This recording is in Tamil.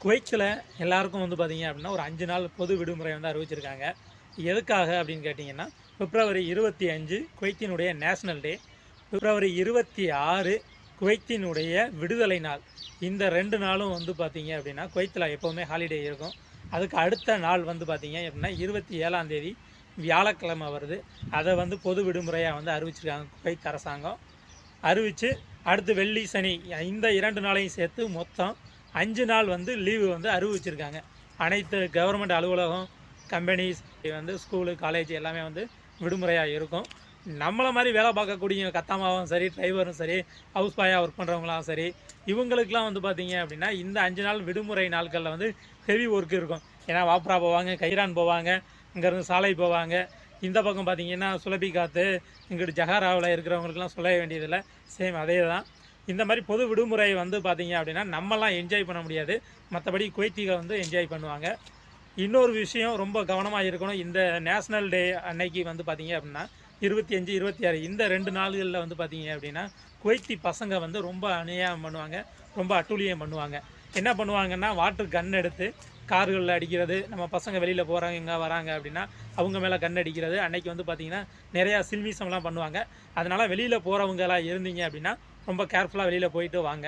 குவைத்தில் எல்லாருக்கும் வந்து பார்த்தீங்க அப்படின்னா ஒரு 5 நாள் பொது விடுமுறை வந்து அறிவிச்சிருக்காங்க. எதுக்காக அப்படின்னு கேட்டிங்கன்னா, பிப்ரவரி 25 குவைத்தினுடைய நேஷனல் டே, பிப்ரவரி 26 குவைத்தினுடைய விடுதலை நாள். இந்த 2 நாளும் வந்து பார்த்தீங்க அப்படின்னா குவைத்தில் எப்போவுமே ஹாலிடே இருக்கும். அதுக்கு அடுத்த நாள் வந்து பார்த்தீங்க அப்படின்னா 27ஆம் தேதி வியாழக்கிழமை வருது. அதை வந்து பொது விடுமுறையாக வந்து அறிவிச்சிருக்காங்க குவைத் அரசாங்கம். அறிவித்து அடுத்து வெள்ளி சனி இந்த 2 நாளையும் சேர்த்து மொத்தம் 5 நாள் வந்து லீவு வந்து அறிவிச்சிருக்காங்க. அனைத்து கவர்மெண்ட் அலுவலகம், கம்பெனிஸ் வந்து ஸ்கூலு, காலேஜ் எல்லாமே வந்து விடுமுறையாக இருக்கும். நம்மளை மாதிரி வேலை பார்க்கக்கூடிய கத்தாமாவும் சரி, டிரைவரும் சரி, ஹவுஸ் பாயாக ஒர்க் பண்ணுறவங்களாம் சரி, இவங்களுக்கெல்லாம் வந்து பார்த்தீங்க அப்படின்னா இந்த 5 நாள் விடுமுறை நாட்களில் வந்து ஹெவி ஒர்க் இருக்கும். ஏன்னா வாப்ரா போவாங்க, கைரான் போவாங்க, இங்கேருந்து சாலை போவாங்க. இந்த பக்கம் பார்த்தீங்கன்னா சுலபி காத்து, இங்கிட்டு ஜஹாராவில் இருக்கிறவங்களுக்குலாம் சொல்ல வேண்டியதில்லை. சேம் அதே தான். இந்த மாதிரி பொது விடுமுறை வந்து பார்த்தீங்க அப்படின்னா நம்மலாம் என்ஜாய் பண்ண முடியாது. மற்றபடி குவைத்திகள் வந்து என்ஜாய் பண்ணுவாங்க. இன்னொரு விஷயம் ரொம்ப கவனமாக இருக்கணும். இந்த நேஷ்னல் டே அன்னைக்கு வந்து பார்த்தீங்க அப்படின்னா 25, 26 இந்த 2 நாள்களில் வந்து பார்த்தீங்க அப்படின்னா குவைத்தி பசங்க வந்து ரொம்ப அநியாயம் பண்ணுவாங்க, ரொம்ப அட்டூழியம் பண்ணுவாங்க. என்ன பண்ணுவாங்கன்னா வாட்டர் கன் எடுத்து கார்களில் அடிக்கிறது, நம்ம பசங்க வெளியில் போகிறாங்க எங்கே வராங்க அப்படின்னா அவங்க மேலே கன் அடிக்கிறது. அன்னைக்கு வந்து பார்த்தீங்கன்னா நிறையா சில்மிசம்லாம் பண்ணுவாங்க. அதனால் வெளியில் போகிறவங்களாம் இருந்தீங்க அப்படின்னா ரொம்ப கேர்ஃபுல்லாக வெளியில் போயிட்டு வாங்க.